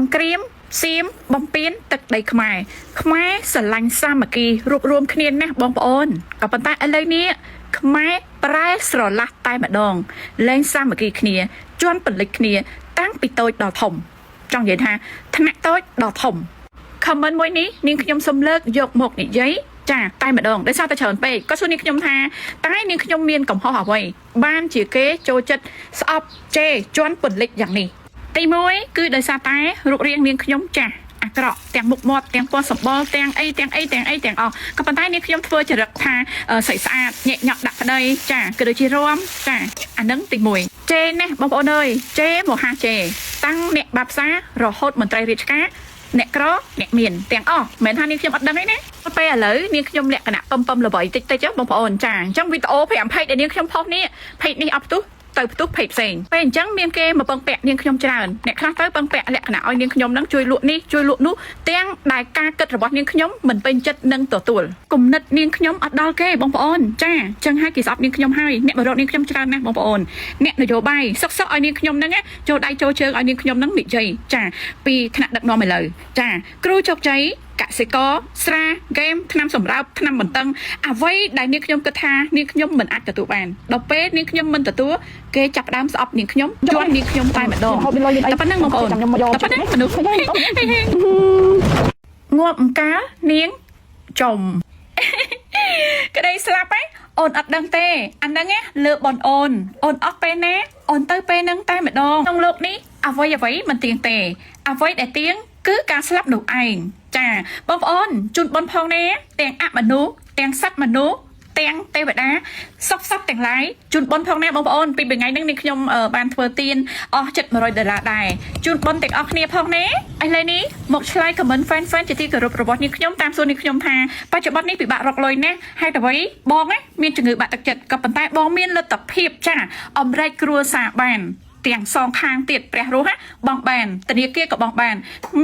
ងក្រៀមសៀមបំពេញទឹកដីខ្មែរស្រឡាញ់សាមគ្គីរួបរวมគ្នាណាស់បងប្អូនក៏ប៉ុន្តែឥឡូវនេះខ្មែរប្រែស្រឡះតែម្ដងលែងសាមគ្គីគ្នាជន់ពលិចគ្នាតាំងពីតូចដល់ធំចង់និយាយថាថ្នាក់តូចដល់ធំ comment មួយនេះនាងខ្ញុំសូមលើកយកមកនិយាយចាតែម្ដងដោយសារតែច្រើនពេកក៏សួរនាងខ្ញុំថាតែនាងខ្ញុំមានកំហុសអ្វីបានជាគេចូលចិត្តស្អប់ជេរជន់ពលិចយ៉ាងនេះទី1គឺដោយសារតែរូបរាងនាងខ្ញុំចាស់អាក្រក់ទាំងមុខមាត់ទាំងពណ៌សម្បុរទាំងអីទាំងអស់ក៏ប៉ុន្តែនាងខ្ញុំធ្វើចរិតថាស្អាតស្អាតញែកញក់ដាក់ប្តីចាគឺដូចជារំចាអានឹងទី1ជេរណាស់បងប្អូនអើយជេរមហាជេរតាំងអ្នកបាបសាររហូតមន្ត្រីរាជការអ្នកក្រអ្នកមានទាំងអស់មិនថានាងខ្ញុំអត់ដឹងទេណាពេលឥឡូវនាងខ្ញុំលក្ខណៈពំល្បីតិចចុះបងប្អូនចាអញ្ចឹងវីដេអូ5ផេកដែលនាងខ្ញុំផុសនេះផេកនេះអត់ផ្ទុះទៅផ្ទុះផេកផ្សេងពេលអញ្ចឹងមានគេមកពឹងពាក់នាងខ្ញុំច្រើនអ្នកខ្លះទៅពឹងពាក់លក្ខណៈឲ្យនាងខ្ញុំនឹងជួយលក់នេះជួយលក់នោះទាំងដែលការគិតរបស់នាងខ្ញុំមិនពេញចិត្តនឹងទទួលគំនិតនាងខ្ញុំអត់ដល់គេបងប្អូនចាអញ្ចឹងហើយគេស្អប់នាងខ្ញុំហើយអ្នកបរិបទនាងខ្ញុំច្រើនណាស់បងប្អូនអ្នកនយោបាយសុកឲ្យនាងខ្ញុំហ្នឹងចូលដៃចូលជើងឲ្យនាងខ្ញុំហ្នឹងនិយាយចាពីថ្នាក់ដឹកនាំឥឡូវចាគ្រូជោគជ័យកសិករស្រាហ្គេមថ្នាំសម្រាប់ថ្នាំបន្ទឹងអ្វីដែលនាងខ្ញុំគិតថានាងខ្ញុំមិនអាចទទួលបានដល់ពេលនាងខ្ញុំមិនទទួលគេចាប់ដើមស្អប់នាងខ្ញុំជន់នាងខ្ញុំតែម្ដងតែប៉ុណ្្នឹងបងប្អូនតែប៉ុណ្្នឹងមនុស្សងាប់អង្ការនាងចំក្តីស្លាប់ហ៎អូនអត់ដឹងទេអាហ្នឹងលើបងអូនអស់ពេលណាអូនទៅពេលហ្នឹងតែម្ដងក្នុងលោកនេះអ្វីមិនទៀងទេអ្វីដែលទៀងគឺការស្លាប់នោះឯងចាបងប្អូនជូនបងផងនេះទាំងអមនុស្សទាំងសត្វមនុស្សទាំងទេវតាសពទាំងឡាយជូនបងផងនេះបងប្អូនពីថ្ងៃហ្នឹងនេះខ្ញុំបានធ្វើទានអស់$700ដែរជូនបងទាំងអស់គ្នាផងនេះឥឡូវនេះមកឆ្លើយ comment fan ជាទីគោរពរបស់នាងខ្ញុំតាមសួរនាងខ្ញុំថាបច្ចុប្បន្ននេះពិបាករកលុយណាស់ហើយអ្វីបងមានជំងឺបាក់ទឹកចិត្តក៏ប៉ុន្តែបងមានលទ្ធភាពចាអំរែកគ្រួសារបានទាំងសងខាងទៀតព្រះរស់បងបានធនាគារក៏បងបាន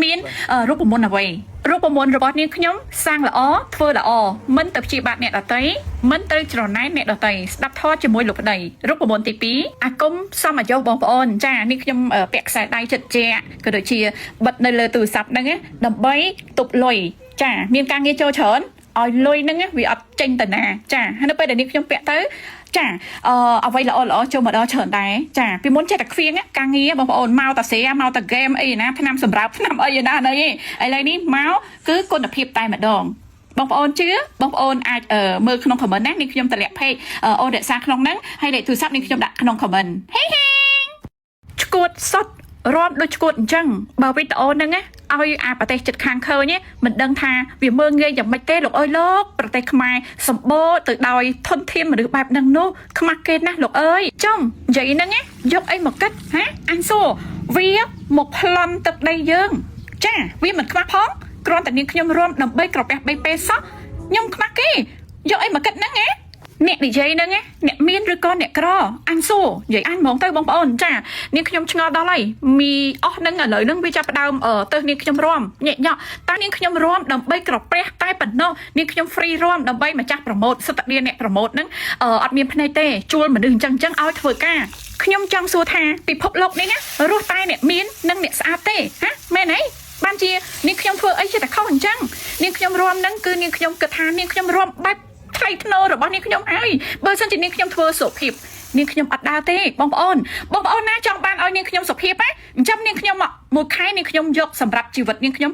មានរូបមន្តអ្វីរូបមន្តរបស់នាងខ្ញុំសាងល្អធ្វើល្អមិនទៅព្យាបាទអ្នកដតីមិនទៅច្រណែនអ្នកដតីស្ដាប់ធម៌ជាមួយលោកប្តីរូបមន្តទី2អាគមសមអាយុបងប្អូនចានេះខ្ញុំពាក់ខ្សែដៃចិត្តជាក៏ដូចជាបិទនៅលើទូរស័ព្ទហ្នឹងដើម្បីទប់លុយចាមានការងារចូលច្រើនឲ្យលុយហ្នឹងវាអត់ចេញទៅណាចាហើយនៅពេលដែលនេះខ្ញុំពាក់ទៅចាអ្វីល្អចូលមកដល់ច្រើនដែរចាពីមុនចេះតែខ្វៀងការងារបងប្អូនមកតាសេមកតាហ្គេមអីណាថ្នាំសម្រាប់ថ្នាំអីណាឥឡូវនេះមកគឺគុណភាពតែម្ដងបងប្អូនជឿបងប្អូនអាចមើលក្នុង comment ណានេះខ្ញុំតម្លាក់ page អូនរក្សាក្នុងហ្នឹងហើយលេខទូរស័ព្ទនេះខ្ញុំដាក់ក្នុង comment ហេឈួតសុតរាប់ដូចឈួតអញ្ចឹងបើវីដេអូហ្នឹងឲ្យអាប្រទេសជិតខាងឃើញមិនដឹងថាវាមើងងាយយ៉ាងម៉េចទេលោកអើយលោកប្រទេសខ្មែរសម្បូរទៅដោយធនធានមនុស្សបែបហ្នឹងនោះខ្មាស់គេណាស់លោកអើយចំនិយាយហ្នឹងយកអីមកគិតហ៎អញសួរវាមកប្លន់ទឹកដីយើងចាវាមិនខ្មាស់ផងគ្រាន់តែនាងខ្ញុំរួមដើម្បីក្រពះ3ពេលសោះខ្ញុំខ្មាស់គេយកអីមកគិតហ្នឹងអ្នកនិយាយហ្នឹងអ្នកមានឬក៏អ្នកក្រអញសួរនិយាយអញហ្មងទៅបងប្អូនចានាងខ្ញុំឆ្ងល់ដល់ហើយមីអស់ហ្នឹងឥឡូវហ្នឹងវាចាប់ផ្ដើមទៅនាងខ្ញុំរំញែកញក់តែនាងខ្ញុំរំដើម្បីក្រពះតែប៉ុណ្ណោះនាងខ្ញុំ free រំដើម្បីម្ចាស់ប្រម៉ូតសិតតែអ្នកប្រម៉ូតហ្នឹងអត់មានភ្នែកទេជួលមនុស្សអញ្ចឹងឲ្យធ្វើការខ្ញុំចង់សួរថាពិភពលោកនេះណារស់តែអ្នកមាននិងអ្នកស្អាតទេហ៎មែនហីបានជានាងខ្ញុំធ្វើអីចេះតែខុសអញ្ចឹងនាងខ្ញុំរំហ្នឹងគឺនាងខ្ញុំគិតថានាងខ្ញុំរំបែបថ្លៃថ្នូររបស់នាងខ្ញុំហើយបើសិនជានាងខ្ញុំធ្វើសុភាពនាងខ្ញុំអត់ដើរទេបងប្អូនណាចង់បានឲ្យនាងខ្ញុំសុភាពអញ្ចឹងនាងខ្ញុំមួយខែនាងខ្ញុំយកសម្រាប់ជីវិតនាងខ្ញុំ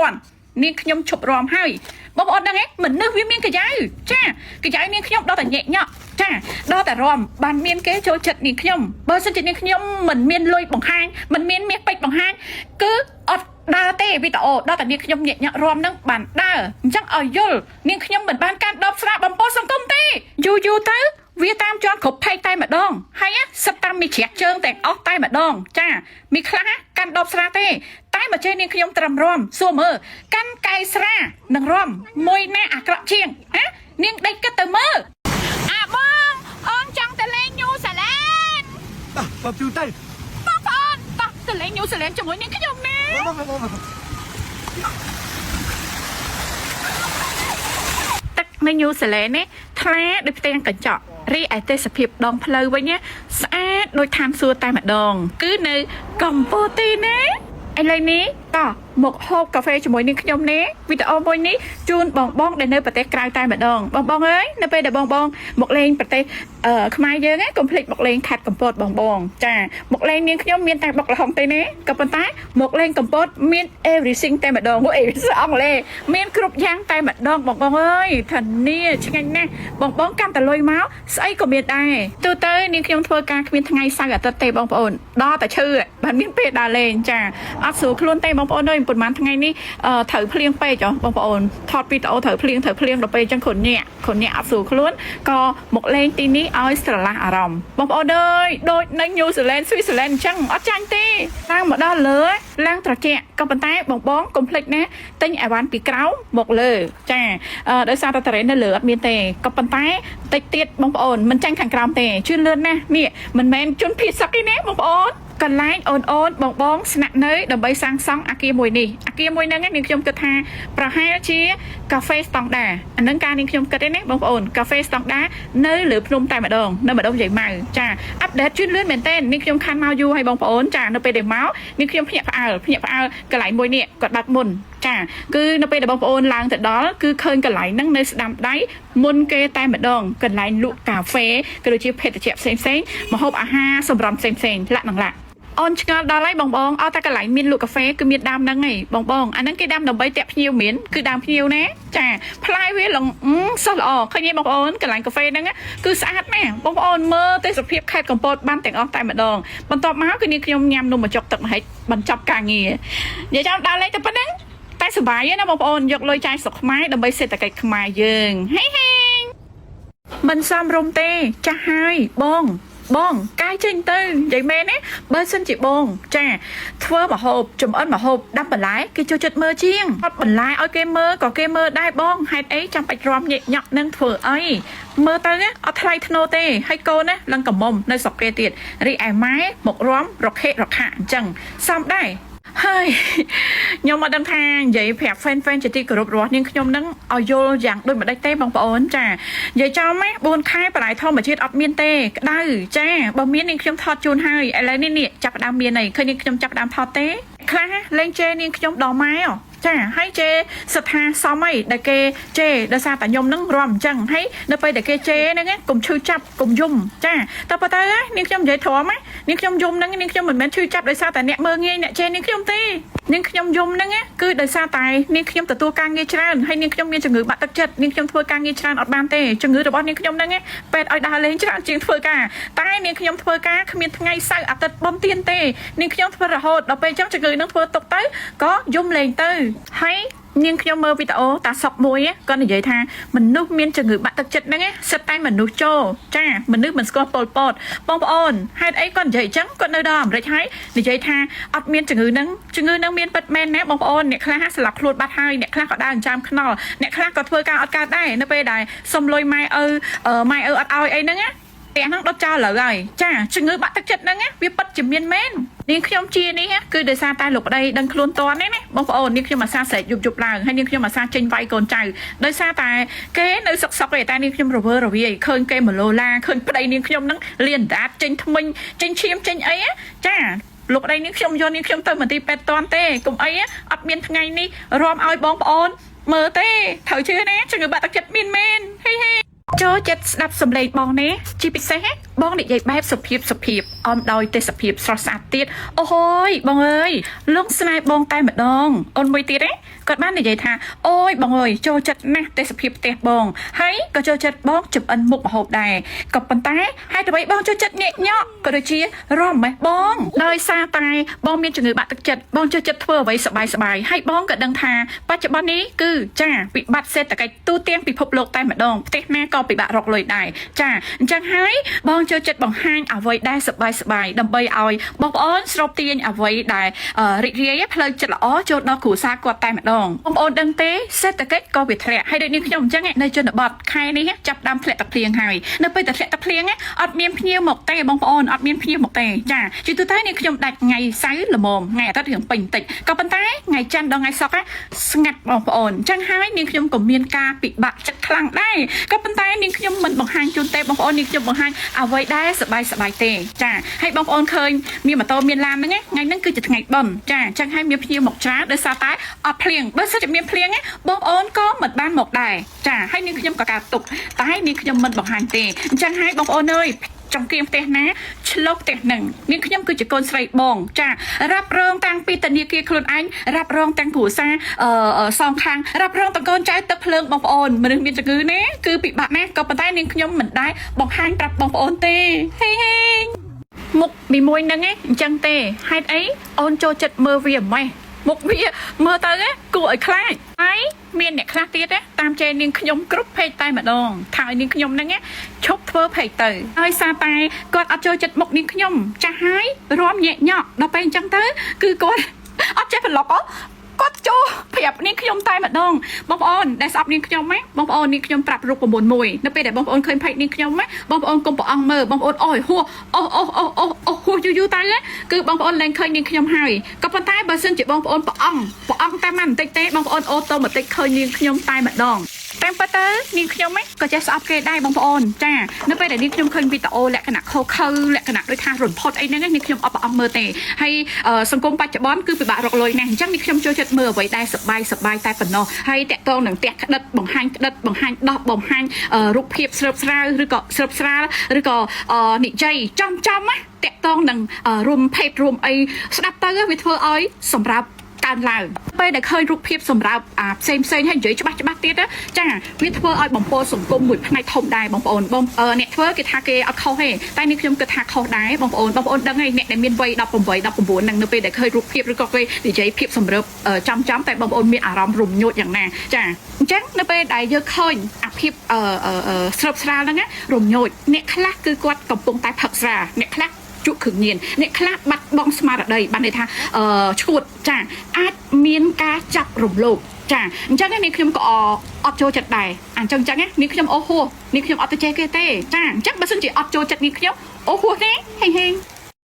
5000នាងខ្ញុំឈប់រំហើយបងប្អូនដឹងមនុស្សវាមានកញ្ចៅចាកញ្ចៅនាងខ្ញុំដល់តែញែកញក់ចាដល់តែរំបានមានគេចូលចិត្តនាងខ្ញុំបើសិនជានាងខ្ញុំមិនមានលុយបង្ហាញមិនមានមាសពេជ្របង្ហាញគឺអត់ដើរទេវីដេអូដល់តែនាងខ្ញុំញែកញក់រំនឹងបានដើរអញ្ចឹងឲ្យយល់នាងខ្ញុំមិនបានការដបស្រាបំពោសង្គមទេយូរទៅវាតាមជាន់គ្រប់ផេកតែម្ដងហើយសិតតាមមីជ្រាក់ជើងទាំងអស់តែម្ដងចាមីខ្លះកាន់ដបស្រាទេតែមកជេរនាងខ្ញុំត្រឹមរំសួរមើលកាន់កែស្រានឹងរំមួយណាអាក្រក់ជាងណានាងដេកគិតទៅមើលអាបងអូនចង់ទៅលេងញូសាឡែនបើជូទៅបងប្អូនតោះទៅលេងញូសាឡែនជាមួយនាងខ្ញុំណាទឹកនៅញូសាឡែននេះថ្លាដូចផ្ទាំងកញ្ចក់រីឯទេសភាពដងផ្លូវវិញស្អាតដូចឋានសួគ៌តែម្ដងគឺនៅកម្ពុជាណាឥឡូវនេះ ก็หมกฮอบกาแฟจมวยนี่ขยมเนี้ยวิดีโอมวยนี้จูนบองในเนื้อประเทศกลางใต้มาดองบองเอ้ยในไปเดี๋ยวบองหมกเลงประเทศขมายเยอะไงคอมพลีทหมกเลงขัดกัมปอดบองจ้าหมกเลงนี่ขยมเมียนแต่บอกละห้องเตเนี้ยกับปันท้ายหมกเลงกัมปอดเมียนeverything แต่มาดองว่าeverything เลยเมียนกรุบย่างแต่มาดองบองเอ้ยทันนี่ช่างไงบองกันแต่ลอยเมาส์ใส่ก็เมียนได้ตัวเต้ยนี่ขยมทัวร์การเมียนทั้งไงใส่กับเตะบองปอนดอแต่ชื่อแบบนี้เป็นดาเลนจ้าอัดสูคล้วนเตะบองปอนเลยปุ่นมันทั้งไงนี่ถือเพลียงไปจ้ะบองปอนทอดปีโตถือเพลียงเราไปจังขนเนี่ยอัดสูคล้วนก็หมกเลงตีนี้เอาสระอารมณ์บองปอนเลยโดยในนิวซีแลนด์สวิตเซอร์แลนด์จังอัดจังตีตั้งหมดได้เลยล่างตระเกียก็ปันท้ายบองคอมเพล็กซ์นะติ้งไอวันปีเก้าหมกเลยจ้าโดยซาตาเตเรนเหลือมีเตะก็ปันท้ายติดบองปอนมันจังขังกรามเตะชื่อเลื่อนนะเนี่ยมันแมนจุนผิดสักทีนะบองปอนกันไล่โอนบองสนักเนยดับใบซังซองอากีมวยนี่อากีมวยนั่งนี่ขยมกระทาประหารชี้กาแฟสตองดาอันนั้นการนี่ขยมกระได้เนี่ยบองปอนกาแฟสตองดาเนยหรือพนุ่มแต่มาดองเนยมาดองใหญ่มาจ้าอัปเดตชื่อเลื่อนเหมือนเต้นนี่ขยมคันมาอยู่ให้บองปอนจ้าเนยไปเดเมาส์นี่ขยมพยากระไหลมวยเนี่ยกดบัดมุนจ้าคือเนยไปเดบองปอนล้างแต่ดอคือเคินกระไหลนั่งเนยดำได้มุนเกแต่มาดองกระไหลลุกกาแฟกระดูกชีพเพชรเจ็บเซ็งมาหอบอาหารสมรำเซ็งละหนังละออนชงดาไลบองเอาแต่กระไหลมีนลูกกาแฟคือมีดำนั่งไงบองอันนั้นคือดำดำใบแตะพิวเหม็นคือดำพิวนะจ้าพลายเวลงสลอขยี้บองกระไหลกาแฟนั่งคือสะอาดแม่บองเมื่อเตสเพียบแคดกับปอดบ้านแต่งออกแต่มาดองบรรทบมาคือนี่ขยมยำนมมาจบตักมาให้บรรจับกางเงี้ยอย่าจำดาไลแต่ปนังแต่สบายนะบองยกเลยใจสกไม้ดำใบเสร็จแต่ไก่ขมายยิงให้มันซ้ำรมเตจะให้บองcái trên tư vậy mẹ nè bên xin chị bông cha thưa mà hộp chùm ấn mà hộp đâm bẩn lái cái cho chật mơ chiêng bẩn lái ở cái mơ có cái mơ đai bông hai ấy trong bạch rom nhẹ nhọc nâng thừa ấy mơ tới á ở thay thô tê hay cô nè lăng cầm mồm nơi sọc kê tiệt ri ải mái một rom rọc hệ rọc hạ chẳng xong đây hơi nhưng mà đăng thang vậy phẹp fan chỉ ti cột rót nhưng nhom nắng ao vô dạng đôi mà đai tê bằng bón trà vậy cho mấy buôn khai và lại thon mà chết ấp miên tê đây cha bao miên nhưng nhom thọt chun hơi ai lấy nè chặt đam miên này khơi nhưng nhom chặt đam thọt tê khá lên chê nhưng nhom đỏ máy àจ้าให้เจสถาซ้อมไม่ได้เกเจได้ซาแต่ยมนั่งรวมจังให้ได้ไปได้เกเจนั่งไงกลุ่มชื่อจับกลุ่มยุ่มจ้าแต่พอตายนี่ขยมใหญ่ถั่วไหมนี่ขยมยุ่มนั่งนี่ขยมเหมือนแม่ชื่อจับได้ซาแต่เนี่ยเมื่อไงเนี่ยเจนี่ขยมตีนี่ขยมยุ่มนั่งไงคือได้ซาตายนี่ขยมแต่ตัวกลางเงยชราให้นี่ขยมเมียจะงือบัตรตักจัดนี่ขยมทัวร์กลางเงยชราอดบานเตจะงือแต่ว่านี่ขยมนั่งไงเป็ดอ้อยดาเลยชราจริงทัวร์กาตายนี่ขยมทัวร์กาขมิ้นไงใส่อัตบอมเตียนเตนี่ขยมทัวร์ระหดเราไปจังจะงือนั่งทัวร์ตกเต้ก็ยุ่มเลยเต้ให้nhưng khi mơ video ta sọc môi á con này vậy tha mình nước miên cho người bạn thực chất đó nghe sắp tay mình nước cho cha mình nước mình score pol bong hai ấy con vậy trắng con nơi đó để thấy để vậy tha ọt miên cho người nâng miên bật men nè bong nè khá hát sập luôn bắt hai nè khá họ đang chăm khăn nè khá có thưa cao ọt cao đây nó về đài xong lôi mai ọt ao ấy nữa áแต่นั่งรถจ้าเหรอไงจ้าจึงเงือบัตรจัดนั่งไงวิปัสจิมเมียนแมนนี่ขยมจีนี่ฮะคือเดซาตายหลบได้ดังคลุนตัวนี่บางคนนี่ขยมมาซาเสยยุบลางให้นี่ขยมมาซาเจนไวโกนใจโดยซาตายเก๋ในซอกเลยตายนี่ขยมโรเวอร์โรเวียเคยเก๋เหมือนโลลาเคยไปนี่ขยมนั่งเรียนดัดเจนทมิงเจนชิมเจนไอ้จ้าหลบได้นี่ขยมโยนนี่ขยมเติมเหมือนตีเป็ดตอนเต้กลุ่มไอ้อัดเมียนไงนี่รวมเอาบองปอนเมื่อเต้เถอะชื่อนะจึงเงือบัตรจัดเมียนแมนเฮ้โจจัดดับสำเร็จบองเนี้ยจีพิเศษบองเด็กใหญ่แบบสพีบอมดอยเตสพีบสระสาติดโอ้โหบองเอ้ยลุงสไนบองตายเหมือนดองออนมวยตีเด้กอดบ้านเด็กใหญ่ท่าโอ้ยบองเอ้ยโจจัดนะเตสพีบเตะบองให้ก็โจจัดบองจุบอันมุกหอบได้กับปันท้ายให้ตัวไปบองโจจัดเนี่ยเนาะก็โดยชี้ร่อมไหมบองโดยซาตายบองมีจังเงือบัตรตักจัดบองโจจัดเพื่อไว้สบายให้บองกับดังท่าปัจจุบันนี้คือจ้าปิดบัตรเสร็จแต่ไก่ตู้เตียงปิดพบโลกตายเหมือนดองเตะแม่ก็ปิดบัตรรอกเลยได้จ้าจังให้บองโจจัดบองห้างเอาไว้ได้สบายดำใบเอาบองอ้อนสโลปเตียนเอาไว้ได้ริเรียเพลินจัดละอ้อโจดนอขู่ซากวดตายเหมือนดองบองอ้อนดังเต้เซตตะเก็ตก็ปิดแผลให้ได้นี่ขยมจังไงในจนบอดใครนี่จับดำแผลตะเพลียงให้ในไปแต่แผลตะเพลียงไงอดเมียนเพียวหมกเต้บองอ้อนอดเมียนเพียวหมกเต้จ้าจุดตัวท้ายนี่ขยมดัดไงไซส์ละมมไงตัดถึงปิ่นติดกับปันท้ายไงจันดองไงซอกอะสงัดบองอ้อนจังให้นี่ขยมกับเมียนกาปิดบัตรจัดคลังได้กับปันท้ តែនាងខ្ញុំមិនបង្ហាញជូនទេបងប្អូននាងខ្ញុំបង្ហាញអ្វីដែរសบายទេចាហើយបងប្អូនឃើញមានម៉ូតូមានឡានហ្នឹងថ្ងៃហ្នឹងគឺជាថ្ងៃបុណ្យចាអញ្ចឹងហើយមានភ្ញៀវមកច្រើនដោយសារតែអត់ភ្លៀងបើសិនជាមានភ្លៀងបងប្អូនក៏មិនបានមកដែរចាហើយនាងខ្ញុំក៏ការទុកតែនាងខ្ញុំមិនបង្ហាញទេអញ្ចឹងហើយបងប្អូនអើយចង្គៀងផ្ទះណាឆ្លុកផ្ទះនឹងនាងខ្ញុំគឺជាកូនស្រីបងចារ៉ាប់រងតាំងពីធនាគារខ្លួនឯងរ៉ាប់រងទាំងគ្រួសារសងខាងរ៉ាប់រងទាំងកូនចៅទឹកភ្លើងបងប្អូនមនុស្សមានជំងឺណាគឺពិបាកណាស់ក៏ប៉ុន្តែនាងខ្ញុំមិនដែរបង្ហាញប្រាប់បងប្អូនទេហេមុខមួយហ្នឹងអញ្ចឹងទេហេតុអីអូនចូលចិត្តមើលវាម៉េះមុខវាមើលទៅគួរឲ្យខ្លាចហើយមានអ្នកខ្លះទៀតតាមចេនាងខ្ញុំគ្រប់ពេកតែម្ដងថាឲ្យនាងខ្ញុំហ្នឹងឈប់ធ្វើពេកទៅហើយសារតែគាត់អត់ចូលចិត្តមុខនាងខ្ញុំចាស់ហើយរំញែកញក់ដល់ពេលអញ្ចឹងទៅគឺគាត់អត់ចេះប្រឡប់គាត់ចូលប្រាប់នាងខ្ញុំតែម្ដងបងប្អូនដែលស្អប់នាងខ្ញុំបងប្អូននាងខ្ញុំប្រាប់រូប9មួយនៅពេលដែលបងប្អូនឃើញផេកនាងខ្ញុំបងប្អូនកុំប្រអង់មើលបងប្អូនអូយហួអូហួយូរទៅគឺបងប្អូនលែងឃើញនាងខ្ញុំហើយក៏ប៉ុន្តែបើសិនជាបងប្អូនប្រអង់តែបន្តិចទេបងប្អូនអូតូម៉ាទិកឃើញនាងខ្ញុំតែម្ដងតាមពិតទៅនាងខ្ញុំក៏ចេះស្អប់គេដែរបងប្អូនចានៅពេលដែលនាងខ្ញុំឃើញវីដេអូលក្ខណៈខុសលក្ខណៈដូចថារំផុតអីហ្នឹងនាងខ្ញុំអត់ប្រអប់មើលទេហើយសង្គមបច្ចុប្បន្នគឺពិបាករកលុយណាស់អញ្ចឹងនាងខ្ញុំចូលចិត្តមើលអ្វីដែលសប្បាយតែប៉ុណ្ណោះហើយតាក់ទងនឹងផ្ទះក្តិតបង្ហាញក្តិតបង្ហាញដោះបង្ហាញរូបភាពស្រើបស្រាលឬក៏ស្រើបស្រាលឬក៏និយាយចំតាក់ទងនឹងរួមភេទរួមអីស្ដាប់ទៅវាធ្វើឲ្យសម្រាប់កើនឡើងពេលដែលឃើញរូបភាពសម្រាប់ផ្សេងហើយនិយាយច្បាស់ទៀតចាវាធ្វើឲ្យបំពោសង្គមមួយផ្នែកធំដែរបងប្អូនអ្នកធ្វើគេថាគេអត់ខុសទេតែនេះខ្ញុំគិតថាខុសដែរបងប្អូនដឹងហើយអ្នកដែលមានវ័យ18 19ហ្នឹងនៅពេលដែលឃើញរូបភាពឬក៏គេនិយាយភាពសម្រើបចំតែបងប្អូនមានអារម្មណ៍រំញោចយ៉ាងណាចាអញ្ចឹងនៅពេលដែលយើងឃើញអាភាពស្រើបស្រាលហ្នឹងរំញោចអ្នកខ្លះគឺគាត់កំពុងតែផឹកស្រាអ្នកខ្លះជក់គ្រឿងញៀនអ្នកខ្លះបាត់បង់ស្មារតីបានន័យថាឈួតចាអាចមានការចាប់រំលោភចាអញ្ចឹងនេះខ្ញុំក៏អត់ចូលចិត្តដែរអញ្ចឹងនេះខ្ញុំអូហួនេះខ្ញុំអត់ទៅចេះគេទេចាអញ្ចឹងបើសិនជាអត់ចូលចិត្តនេះខ្ញុំអូហួទេហេង